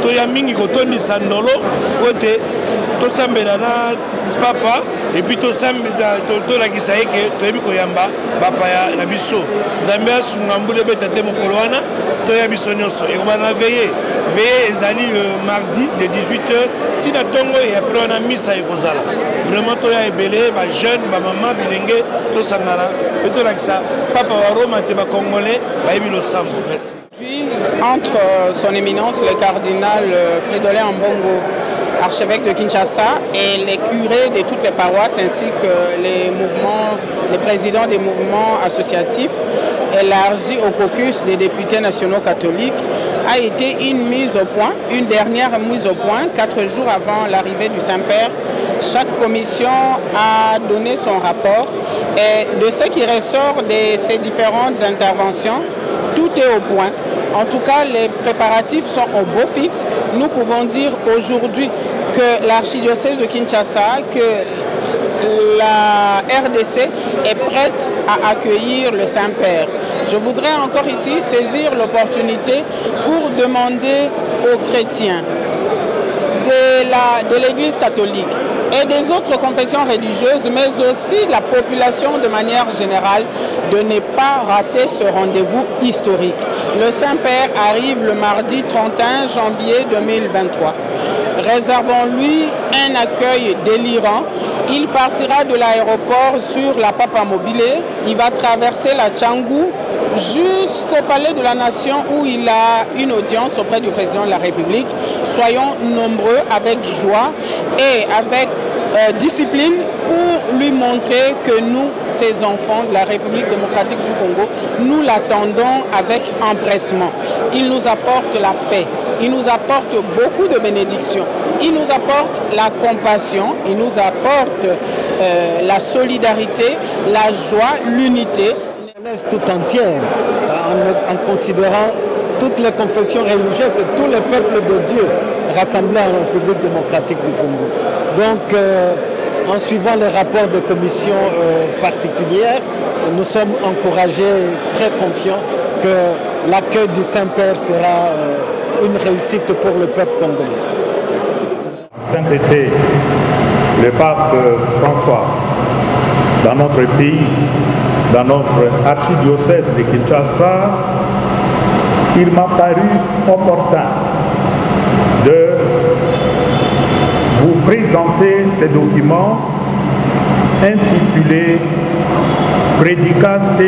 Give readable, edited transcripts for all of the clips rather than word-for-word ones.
toya mingi kotondisa ndolo kote tosambela na papa et puis tolakisa ye ke toyebi koyamba bapaya na biso nzambe asunga mbula beta te mokolo wana toya biso nyonso ekobana veye ezali le mardi de 18h tina ntongo e apres wana misa ekozala vraiment toya ebele bajeune bamama bilenge tosangana pe tolakisa papa wa Roma te bacongolais bayebi losambo. Merci. Entre son éminence le cardinal Fridolin Ambongo, archevêque de Kinshasa, et les curés de toutes les paroisses ainsi que les présidents des mouvements associatifs élargis au caucus des députés nationaux catholiques, a été une dernière mise au point, 4 jours avant l'arrivée du Saint-Père. Chaque commission a donné son rapport et de ce qui ressort de ces différentes interventions, tout est au point. En tout cas, les préparatifs sont au beau fixe. Nous pouvons dire aujourd'hui que l'archidiocèse de Kinshasa, que la RDC est prête à accueillir le Saint-Père. Je voudrais encore ici saisir l'opportunité pour demander aux chrétiens de l'Église catholique et des autres confessions religieuses, mais aussi la population de manière générale, de ne pas rater ce rendez-vous historique. Le Saint-Père arrive le mardi 31 janvier 2023. Réservons-lui un accueil délirant. Il partira de l'aéroport sur la Papa Mobile. Il va traverser la Tchangou jusqu'au Palais de la Nation où il a une audience auprès du président de la République. Soyons nombreux avec joie et avec discipline pour lui montrer que nous, ces enfants de la République démocratique du Congo, nous l'attendons avec empressement. Il nous apporte la paix, il nous apporte beaucoup de bénédictions, il nous apporte la compassion, il nous apporte la solidarité, la joie, l'unité. Tout entière, en considérant toutes les confessions religieuses et tous les peuples de Dieu rassemblés en République démocratique du Congo. Donc, en suivant les rapports de commissions particulières, nous sommes encouragés, très confiants que l'accueil du Saint-Père sera une réussite pour le peuple congolais. Saint-Été, le pape François, dans notre pays, dans notre archidiocèse de Kinshasa, il m'a paru opportun de vous présenter ces documents intitulés Predicate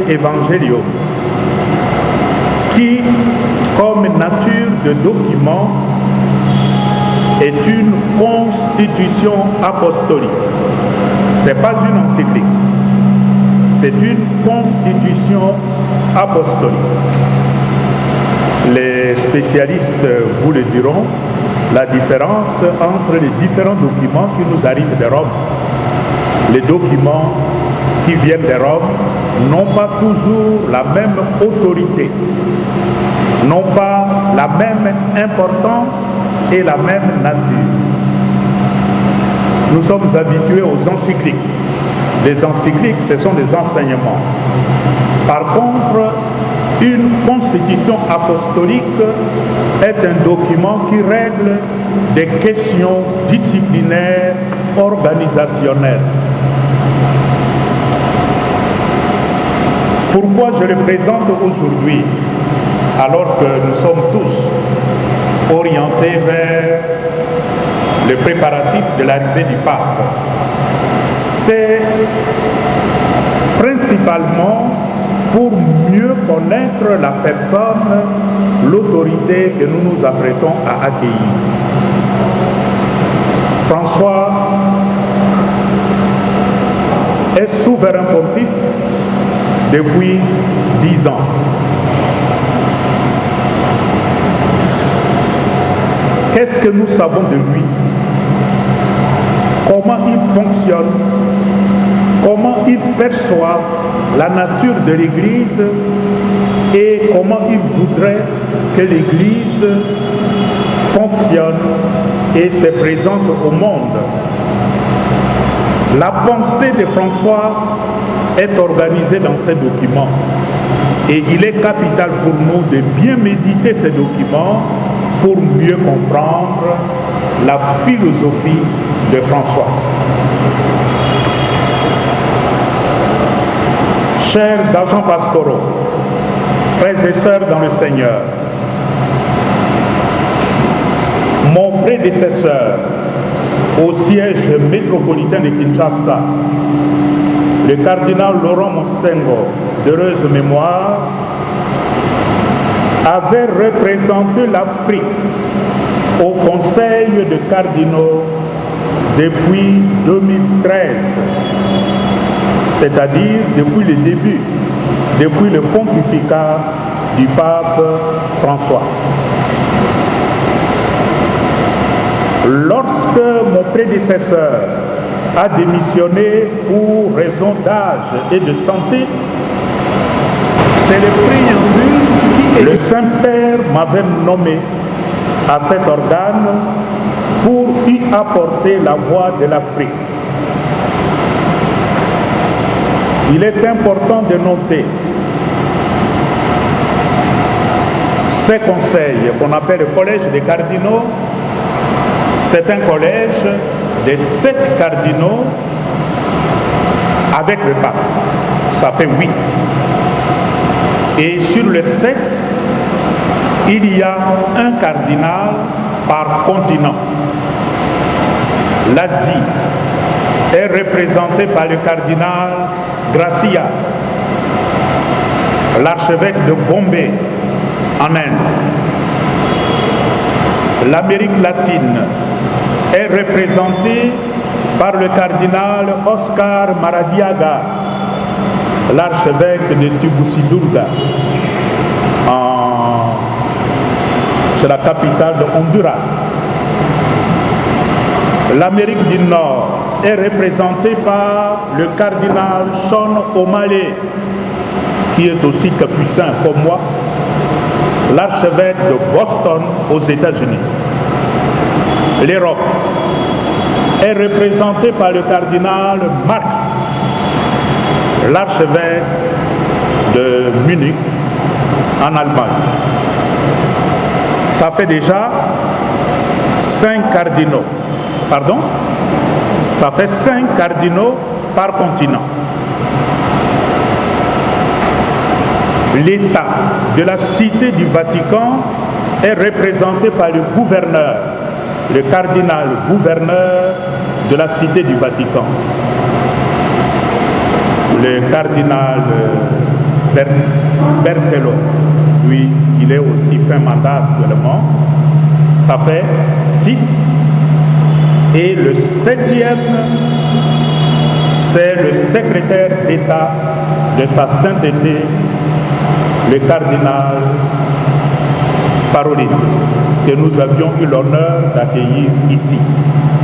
Evangelium, qui, comme nature de document, est une constitution apostolique. Ce n'est pas une encyclique, c'est une constitution apostolique. Les spécialistes vous le diront, la différence entre les différents documents qui nous arrivent de Rome. Les documents qui viennent de Rome n'ont pas toujours la même autorité, n'ont pas la même importance et la même nature. Nous sommes habitués aux encycliques. Les encycliques, ce sont des enseignements. Par contre, une constitution apostolique est un document qui règle des questions disciplinaires, organisationnelles. Pourquoi je le présente aujourd'hui, alors que nous sommes tous orientés vers le préparatif de l'arrivée du pape? C'est principalement pour mieux connaître la personne, l'autorité que nous nous apprêtons à accueillir. François est souverain pontife depuis 10 ans. Qu'est-ce que nous savons de lui? Comment il fonctionne? Comment il perçoit la nature de l'Église et comment il voudrait que l'Église fonctionne et se présente au monde. La pensée de François est organisée dans ces documents et il est capital pour nous de bien méditer ces documents pour mieux comprendre la philosophie de François. Chers agents pastoraux, frères et sœurs dans le Seigneur, mon prédécesseur au siège métropolitain de Kinshasa, le cardinal Laurent Monsengo, d'heureuse mémoire, avait représenté l'Afrique au Conseil de cardinaux depuis 2013, c'est-à-dire depuis le début, depuis le pontificat du pape François. Lorsque mon prédécesseur a démissionné pour raison d'âge et de santé, c'est le préambule qui le Saint-Père m'avait nommé à cet organe pour y apporter la voix de l'Afrique. Il est important de noter ces conseils qu'on appelle le collège des cardinaux. C'est un collège de 7 cardinaux avec le pape. Ça fait 8. Et sur les 7, il y a un cardinal par continent. L'Asie est représentée par le cardinal Gracias, l'archevêque de Bombay en Inde. L'Amérique latine est représentée par le cardinal Oscar Maradiaga, l'archevêque de Tegucigalpa, c'est la capitale de Honduras. L'Amérique du Nord est représentée par le cardinal Sean O'Malley, qui est aussi capucin comme moi, l'archevêque de Boston aux États-Unis. L'Europe est représentée par le cardinal Marx, l'archevêque de Munich en Allemagne. Ça fait déjà 5 cardinaux. Pardon? Ça fait 5 cardinaux par continent. L'État de la Cité du Vatican est représenté par le gouverneur, le cardinal gouverneur de la Cité du Vatican. Le cardinal Berthelot, lui, il est aussi fin mandat actuellement. Ça fait 6. Et le 7e, c'est le secrétaire d'État de sa sainteté, le cardinal Parolin, que nous avions eu l'honneur d'accueillir ici.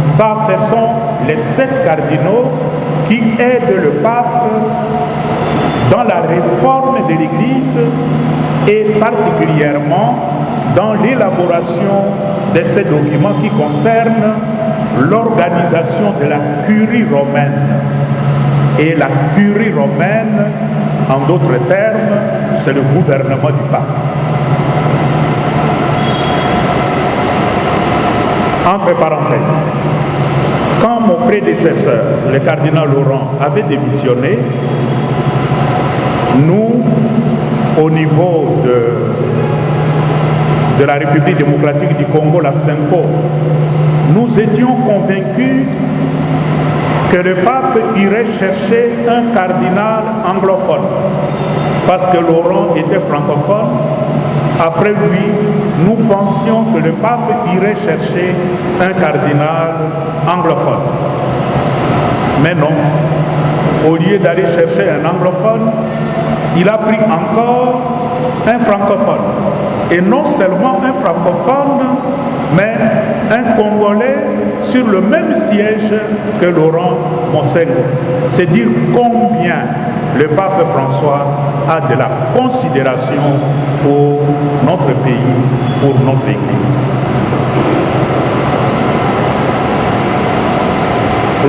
Ça, ce sont les 7 cardinaux qui aident le pape dans la réforme de l'Église et particulièrement dans l'élaboration de ces documents qui concernent l'organisation de la curie romaine. Et la curie romaine, en d'autres termes, c'est le gouvernement du pape. Entre parenthèses, quand mon prédécesseur, le cardinal Laurent, avait démissionné, nous, au niveau de la République démocratique du Congo, la CENCO, nous étions convaincus que le pape irait chercher un cardinal anglophone, parce que Laurent était francophone. Après lui, nous pensions que le pape irait chercher un cardinal anglophone. Mais non, au lieu d'aller chercher un anglophone, il a pris encore un francophone. Et non seulement un francophone, mais un Congolais sur le même siège que Laurent Monsengo. C'est dire combien le pape François a de la considération pour notre pays, pour notre Église.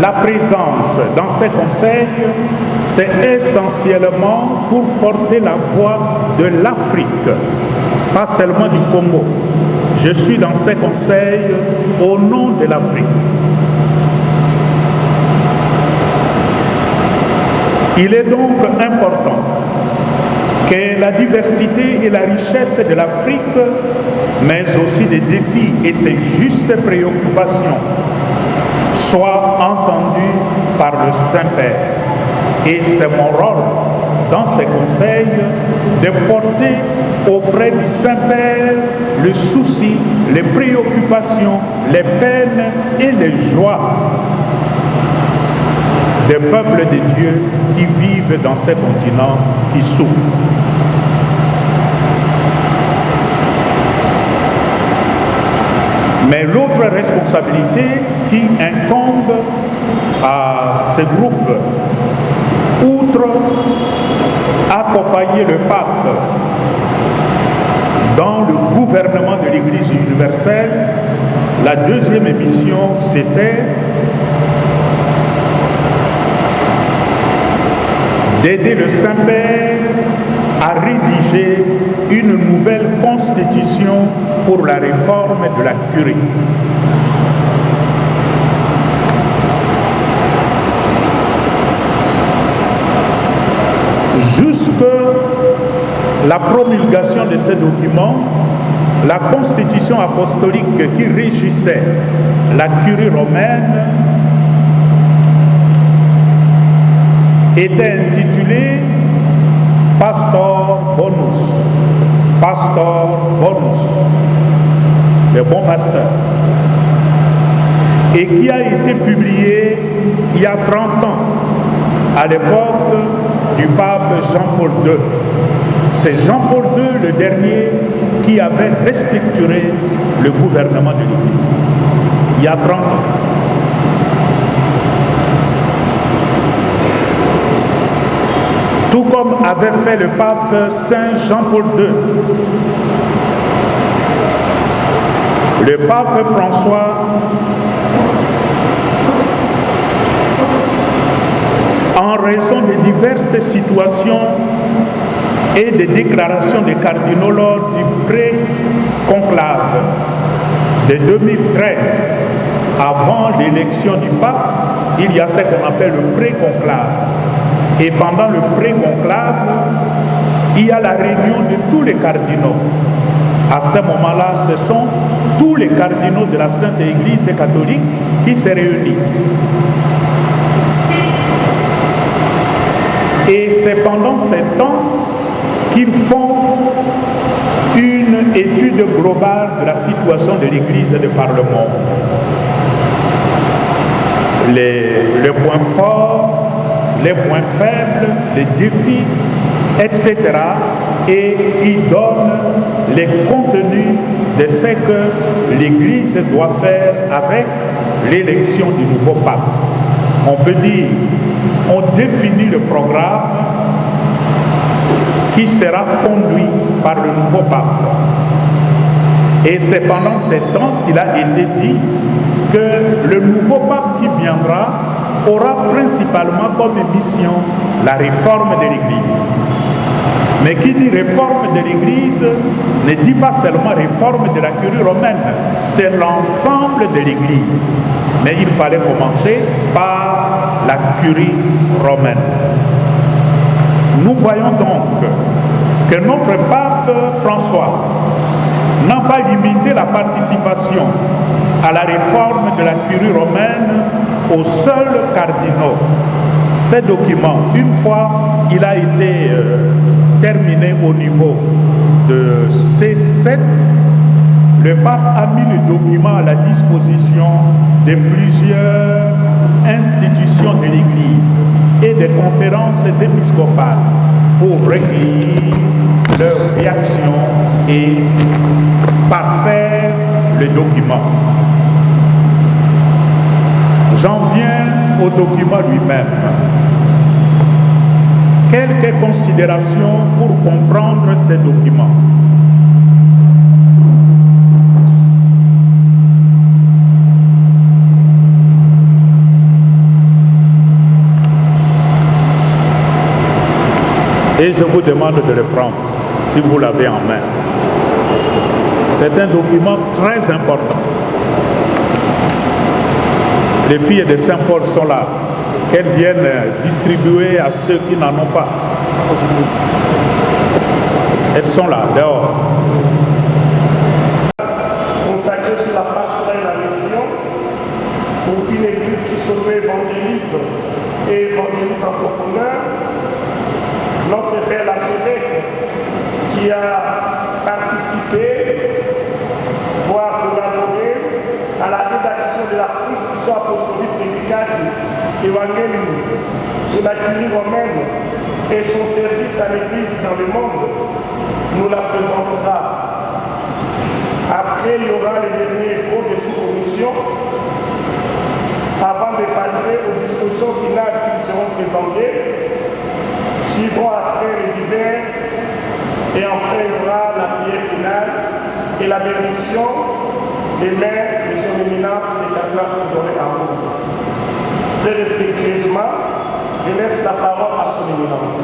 La présence dans ces conseils, c'est essentiellement pour porter la voix de l'Afrique, pas seulement du Congo. Je suis dans ces conseils au nom de l'Afrique. Il est donc important que la diversité et la richesse de l'Afrique, mais aussi des défis et ses justes préoccupations, soient entendues par le Saint-Père. Et c'est mon rôle dans ces conseils de porter auprès du Saint-Père le souci, les préoccupations, les peines et les joies des peuples de Dieu qui vivent dans ces continents qui souffrent. Mais l'autre responsabilité qui incombe à ce groupe, outre accompagner le pape dans le gouvernement de l'Église universelle, la deuxième mission, c'était d'aider le Saint-Père à rédiger une nouvelle constitution pour la réforme de la curie. Jusque la promulgation de ces documents, la constitution apostolique qui régissait la curie romaine était intitulée Pastor Bonus. Pastor Bonus, le bon pasteur, et qui a été publiée il y a 30 ans, à l'époque du pape Jean-Paul II. C'est Jean-Paul II le dernier qui avait restructuré le gouvernement de l'Église, il y a 30 ans. Tout comme avait fait le pape Saint Jean-Paul II. Le pape François en raison de diverses situations et des déclarations des cardinaux lors du pré-conclave de 2013, avant l'élection du pape, il y a ce qu'on appelle le pré-conclave. Et pendant le pré-conclave, il y a la réunion de tous les cardinaux. À ce moment-là, ce sont tous les cardinaux de la Sainte Église catholique qui se réunissent. Et c'est pendant ce temps qu'ils font une étude globale de la situation de l'Église de par le monde. Les points forts, les points faibles, les défis, etc. Et il donne les contenus de ce que l'Église doit faire avec l'élection du nouveau pape. On peut dire, on définit le programme qui sera conduit par le nouveau pape. Et c'est pendant ce temps qu'il a été dit que le nouveau pape qui viendra aura principalement comme mission la réforme de l'Église. Mais qui dit réforme de l'Église ne dit pas seulement réforme de la curie romaine, c'est l'ensemble de l'Église. Mais il fallait commencer par la curie romaine. Nous voyons donc que notre pape François n'a pas limité la participation à la réforme de la curie romaine aux seuls cardinaux. Ces documents, une fois il a été terminé au niveau de C7, le pape a mis le document à la disposition de plusieurs institutions de l'Église et des conférences épiscopales pour recueillir leurs réactions et parfaire le document. J'en viens au document lui-même. Quelques considérations pour comprendre ces documents. Et je vous demande de le prendre, si vous l'avez en main. C'est un document très important. Les filles de Saint-Paul sont là, qu'elles viennent distribuer à ceux qui n'en ont pas. Elles sont là, dehors. Consacré sur la pastorale et la mission, pour une église qui se veut évangélise et évangélise en profondeur. Notre Père l'archevêque qui a participé, voire collaboré à la rédaction de la Constitution apostolique Predicati Evangelium sur la curie romaine et son service à l'Église dans le monde, nous la présentera. Après, il y aura les derniers cours de sous-commission avant de passer aux discussions finales qui nous seront présentées. Suivront après les divers et enfin il y aura la prière finale et la bénédiction des mains de son éminence des cardinals Fodoré Amour. Très respectueusement, je laisse la parole à son éminence.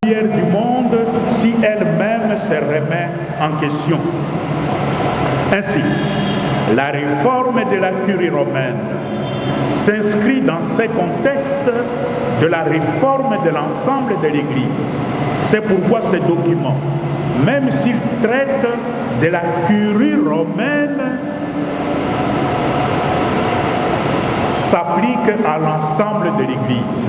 Du monde si elle-même se remet en question. Ainsi, la réforme de la curie romaine s'inscrit dans ce contexte de la réforme de l'ensemble de l'Église. C'est pourquoi ce document, même s'il traite de la curie romaine, s'applique à l'ensemble de l'Église.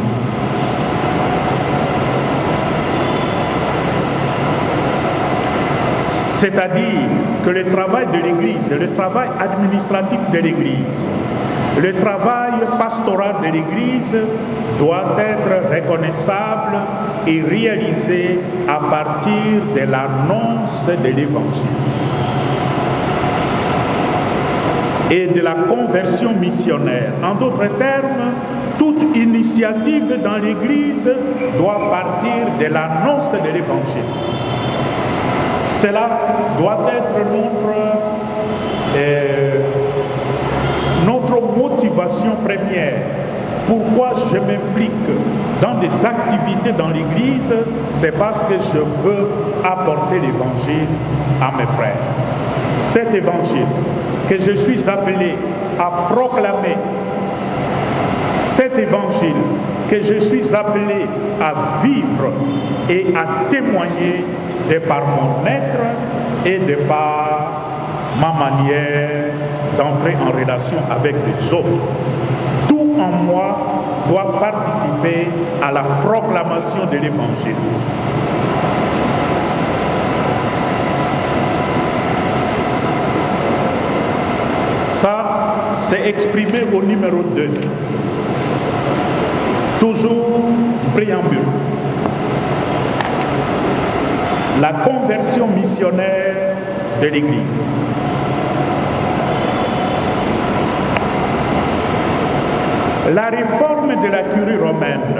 C'est-à-dire que le travail de l'Église, le travail administratif de l'Église, le travail pastoral de l'Église doit être reconnaissable et réalisé à partir de l'annonce de l'Évangile et de la conversion missionnaire. En d'autres termes, toute initiative dans l'Église doit partir de l'annonce de l'Évangile. Cela doit être notre motivation première. Pourquoi je m'implique dans des activités dans l'Église? C'est parce que je veux apporter l'Évangile à mes frères. Cet Évangile que je suis appelé à proclamer, cet Évangile que je suis appelé à vivre et à témoigner de par mon être et de par ma manière d'entrer en relation avec les autres. Tout en moi doit participer à la proclamation de l'Évangile. Ça, c'est exprimé au numéro 2. Toujours préambule. La conversion missionnaire de l'Église. La réforme de la curie romaine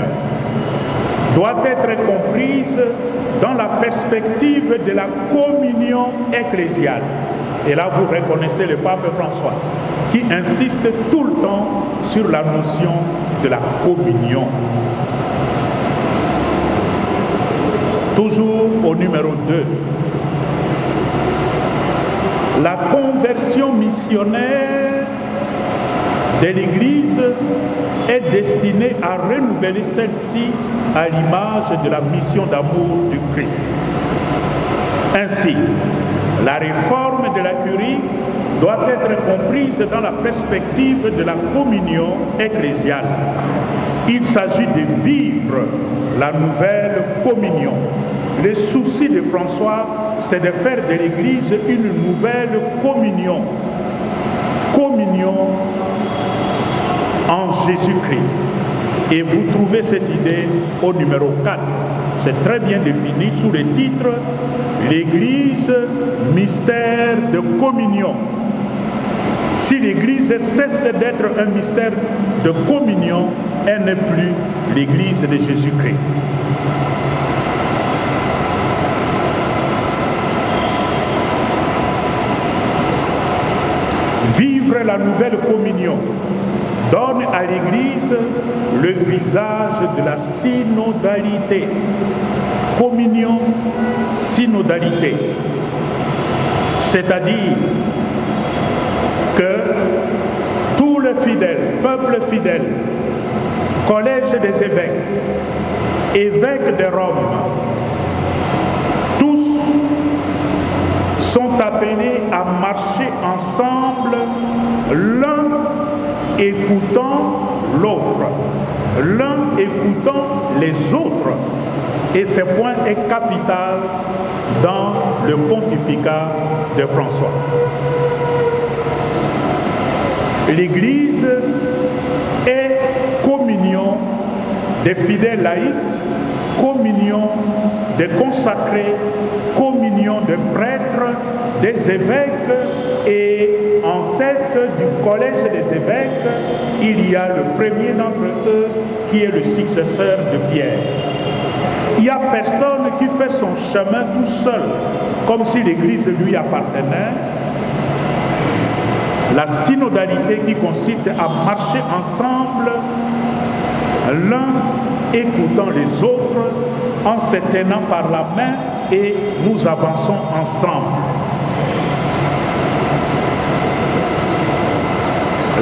doit être comprise dans la perspective de la communion ecclésiale. Et là, vous reconnaissez le pape François, qui insiste tout le temps sur la notion de la communion. Toujours au numéro 2. La conversion missionnaire de l'Église est destinée à renouveler celle-ci à l'image de la mission d'amour du Christ. Ainsi, la réforme de la curie doit être comprise dans la perspective de la communion ecclésiale. Il s'agit de vivre la nouvelle communion. Le souci de François, c'est de faire de l'Église une nouvelle communion. Communion en Jésus-Christ. Et vous trouvez cette idée au numéro 4. C'est très bien défini sous le titre « L'Église, mystère de communion ». Si l'Église cesse d'être un mystère de communion, elle n'est plus l'Église de Jésus-Christ. Vivre la nouvelle communion donne à l'Église le visage de la synodalité. Communion, synodalité. C'est-à-dire que tout le fidèle, peuple fidèle, collège des évêques, évêques de Rome, tous sont appelés à marcher ensemble, l'un écoutant l'autre, l'un écoutant les autres. Et ce point est capital dans le pontificat de François. L'Église est communion des fidèles laïcs, communion des consacrés, communion des prêtres, des évêques, et en tête du collège des évêques, il y a le premier d'entre eux qui est le successeur de Pierre. Il n'y a personne qui fait son chemin tout seul, comme si l'Église lui appartenait. La synodalité qui consiste à marcher ensemble, l'un écoutant les autres, en se tenant par la main, et nous avançons ensemble.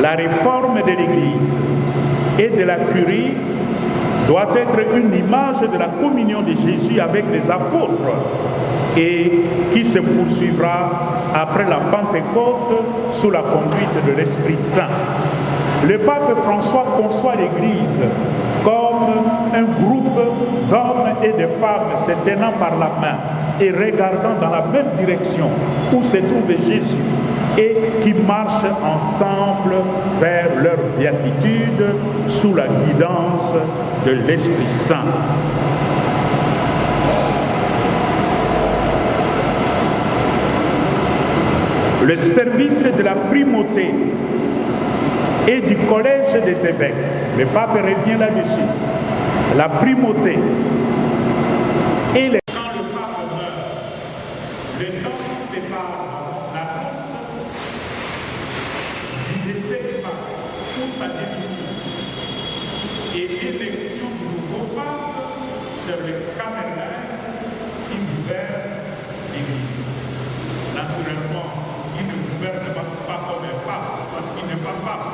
La réforme de l'Église et de la curie doit être une image de la communion de Jésus avec les apôtres et qui se poursuivra après la Pentecôte sous la conduite de l'Esprit Saint. Le pape François conçoit l'Église comme un groupe d'hommes et de femmes se tenant par la main et regardant dans la même direction où se trouve Jésus et qui marchent ensemble vers leur béatitude sous la guidance de l'Esprit Saint. Le service de la primauté et du collège des évêques, le pape revient là-dessus, la primauté et les... Quand le pape meurt, le temps qui sépare l'annonce du décès du pape ou sa démission et l'élection du nouveau pape, c'est le caméraire qui gouverne l'Église. Naturellement, il ne gouverne pas comme un pape, parce qu'il n'est pas pape.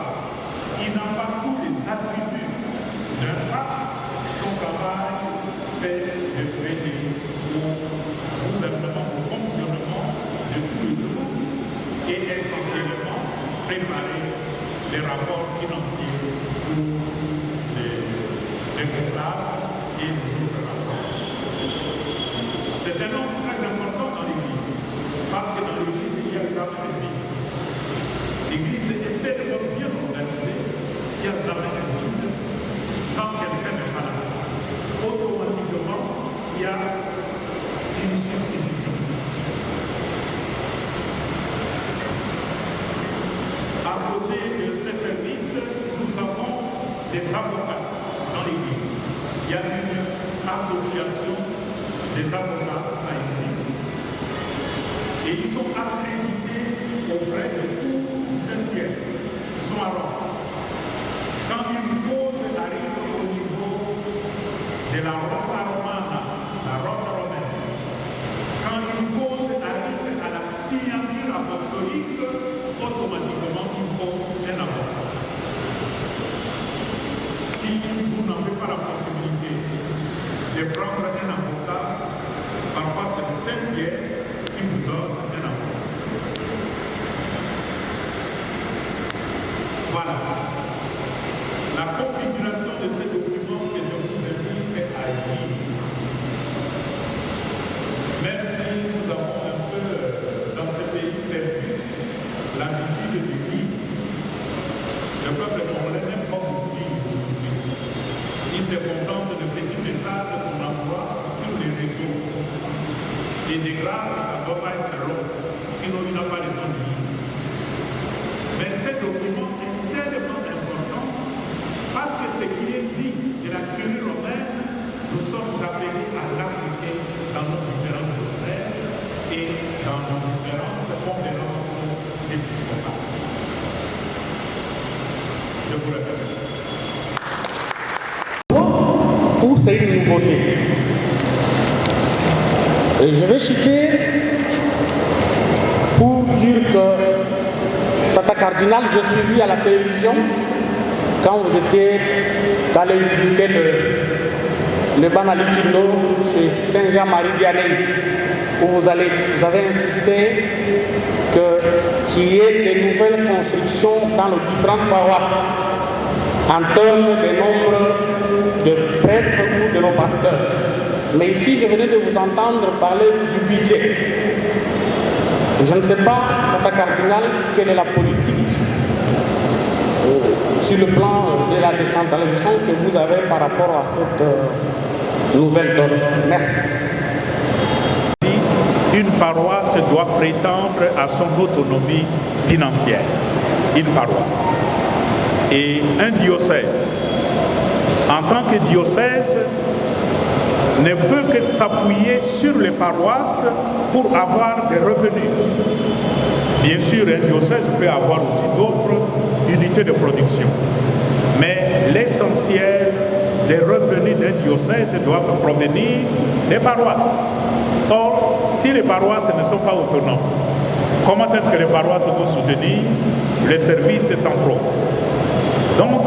Il n'a pas tous les attributs d'un pape. Son travail, c'est de veiller au gouvernement, au fonctionnement de tous les jours et essentiellement préparer les rapports financiers pour les conclaves et les autres rapports. C'est un homme très important dans l'Église, parce que dans l'Église, il n'y a jamais de vide. L'Église est tellement bien organisée qu'il n'y a jamais de vide. Quand quelqu'un est malade, automatiquement, il y a une substitution. À côté de ces services, nous avons des avocats dans l'Église. Il y a une association des avocats, ça existe. Et ils sont accrédités auprès de tout ce siècle. Ils sont à Rome. Quand une cause arrive au niveau de la Roma romana, la Rome romaine, quand une cause arrive à la signature apostolique, automatiquement il faut un avocat. Si vous n'avez pas la possibilité de prendre un avocat, parfois c'est le Saint-Siège qui vous donne un avocat. Voilà. La configuration de ces documents que je vous invite à lire. Même si nous avons un peu, dans ce pays perdu, l'habitude de lire, le peuple congolais n'aime pas beaucoup lire aujourd'hui. Il se contente de petits messages qu'on envoie sur les réseaux. Et de grâce, ça ne doit pas être long, sinon il n'a pas le temps de lire. Mais ces documents est tellement important parce que ce qui est dit de la curie romaine, nous sommes appelés à l'appliquer dans nos différents diocèses et dans nos différentes conférences épiscopales. Je vous remercie. Ou c'est une nouveauté. Et je vais citer pour dire que Tata Cardinal, je suis vu à la télévision quand vous étiez allé visiter le Banali Kindo chez Saint-Jean-Marie-Vianney, où vous avez insisté qu'il y ait des nouvelles constructions dans les différentes paroisses en termes de nombre de prêtres ou de nos pasteurs. Mais ici, je venais de vous entendre parler du budget. Je ne sais pas, Tata Cardinal, quelle est la politique sur le plan de la décentralisation que vous avez par rapport à cette nouvelle donne. Merci. Une paroisse doit prétendre à son autonomie financière. Une paroisse. Et un diocèse, en tant que diocèse, ne peut que s'appuyer sur les paroisses pour avoir des revenus. Bien sûr, un diocèse peut avoir aussi d'autres unités de production. Mais l'essentiel des revenus d'un diocèse doivent provenir des paroisses. Or, si les paroisses ne sont pas autonomes, comment est-ce que les paroisses vont soutenir les services centraux? Donc,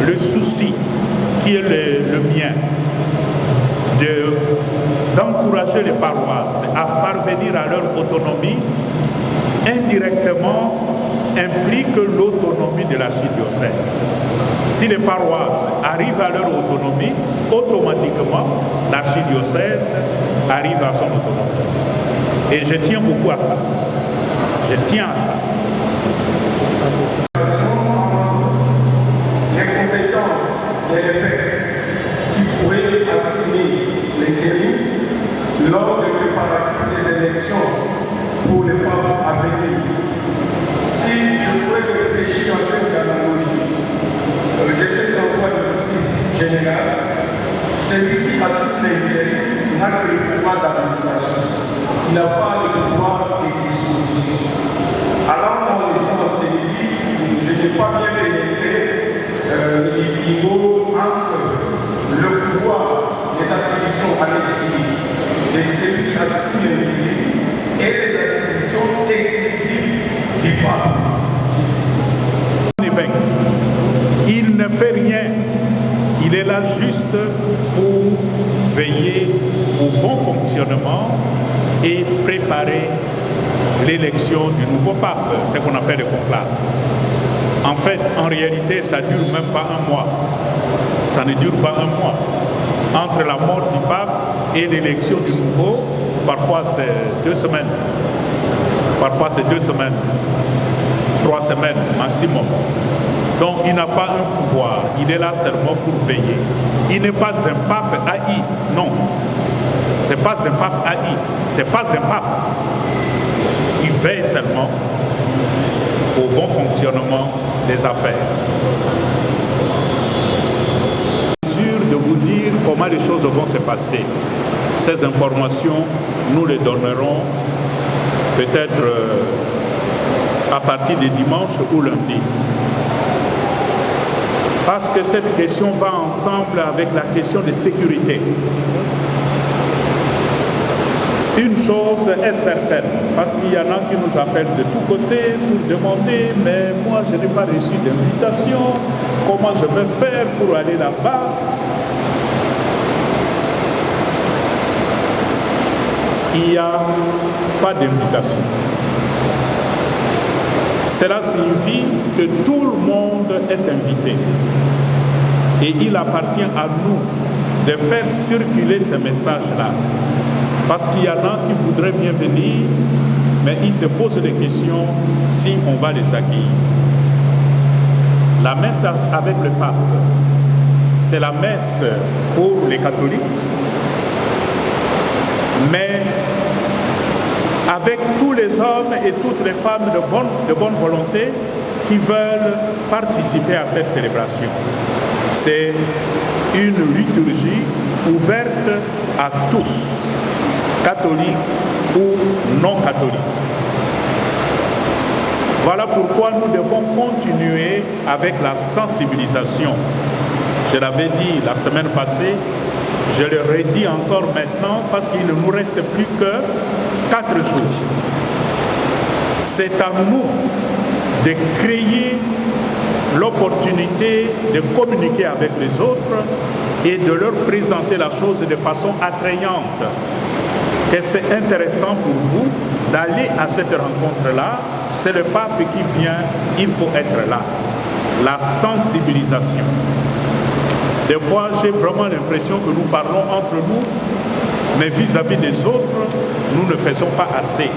le souci qui est le mien, d'encourager les paroisses à parvenir à leur autonomie, indirectement implique l'autonomie de l'archidiocèse. Si les paroisses arrivent à leur autonomie, automatiquement, l'archidiocèse arrive à son autonomie. Et je tiens beaucoup à ça. Je tiens à ça. Les compétences des évêques qui pourraient assigner les guéris lors des préparatifs des élections pour les papes à venir. Si je pourrais réfléchir en termes d'analogie, de cet endroit de justice générale, celui qui assiste les guéris n'a que le pouvoir d'administration. Il n'a pas le pouvoir de disposition. Alors, dans le sens de l'Église, je n'ai pas bien pénétré les distinguos entre le pouvoir des attributions à l'Église de celui qui assigne l'Église et les attributions exclusives du pape. L'évêque, il ne fait rien. Il est là juste pour veiller au bon fonctionnement et préparer l'élection du nouveau pape, ce qu'on appelle le conclave. En fait, en réalité, ça ne dure même pas un mois. Ça ne dure pas un mois. Entre la mort du pape et l'élection du nouveau, parfois c'est 2 semaines. Parfois c'est 2 semaines. 3 semaines maximum. Donc il n'a pas un pouvoir. Il est là seulement pour veiller. Il n'est pas un pape haï. Non. C'est pas un pape haï. C'est pas un pape. Il veille seulement au bon fonctionnement des affaires. Je suis sûr de vous dire comment les choses vont se passer. Ces informations, nous les donnerons peut-être à partir de dimanche ou lundi. Parce que cette question va ensemble avec la question de sécurité. Une chose est certaine, parce qu'il y en a qui nous appellent de tous côtés pour demander « mais moi je n'ai pas reçu d'invitation, comment je vais faire pour aller là-bas ?» Il n'y a pas d'invitation. Cela signifie que tout le monde est invité. Et il appartient à nous de faire circuler ce message-là. Parce qu'il y en a qui voudraient bien venir, mais ils se posent des questions si on va les accueillir. La messe avec le pape, c'est la messe pour les catholiques, mais avec tous les hommes et toutes les femmes de bonne volonté qui veulent participer à cette célébration. C'est une liturgie ouverte à tous, catholiques ou non catholiques. Voilà pourquoi nous devons continuer avec la sensibilisation. Je l'avais dit la semaine passée, je le redis encore maintenant parce qu'il ne nous reste plus que 4 jours. c'est à nous de créer l'opportunité de communiquer avec les autres et de leur présenter la chose de façon attrayante. Que c'est intéressant pour vous d'aller à cette rencontre-là, c'est le pape qui vient, il faut être là. La sensibilisation. Des fois, j'ai vraiment l'impression que nous parlons entre nous, mais vis-à-vis des autres, nous ne faisons pas assez.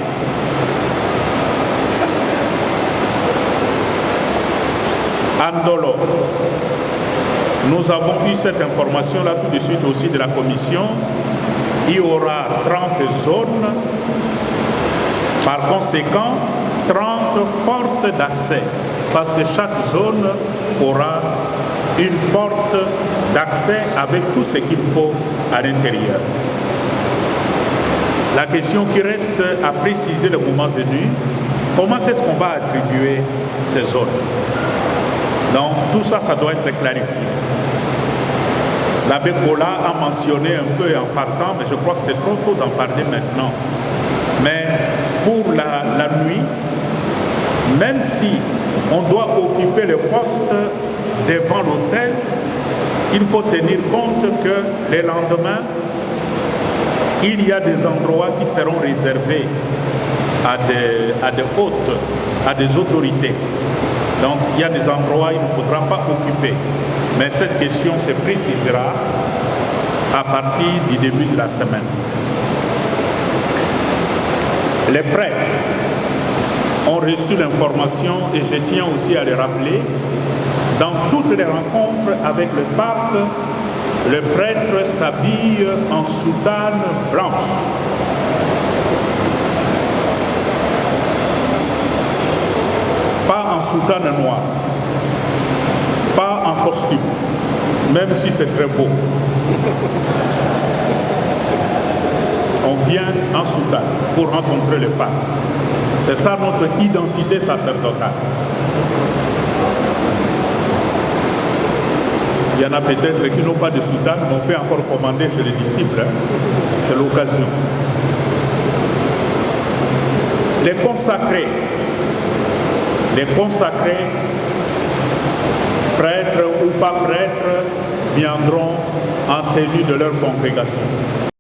Andolo, nous avons eu cette information-là tout de suite aussi de la commission. Il y aura 30 zones, par conséquent, 30 portes d'accès, parce que chaque zone aura une porte d'accès avec tout ce qu'il faut à l'intérieur. La question qui reste à préciser le moment venu, comment est-ce qu'on va attribuer ces zones? Donc tout ça, ça doit être clarifié. L'abbé Kola a mentionné un peu en passant, mais je crois que c'est trop tôt d'en parler maintenant. Mais pour la nuit, même si on doit occuper le poste devant l'hôtel, il faut tenir compte que les lendemains, il y a des endroits qui seront réservés à des hôtes, à des autorités. Donc il y a des endroits où il ne faudra pas occuper. Mais cette question se précisera à partir du début de la semaine. Les prêtres ont reçu l'information, et je tiens aussi à le rappeler, dans toutes les rencontres avec le pape, le prêtre s'habille en soutane blanche. Pas en soutane noire, pas en costume, même si c'est très beau. On vient en soutane pour rencontrer le pape. C'est ça notre identité sacerdotale. Il y en a peut-être qui n'ont pas de soutane, mais on peut encore commander chez les disciples. C'est l'occasion. Les consacrés, prêtres ou pas prêtres, viendront en tenue de leur congrégation.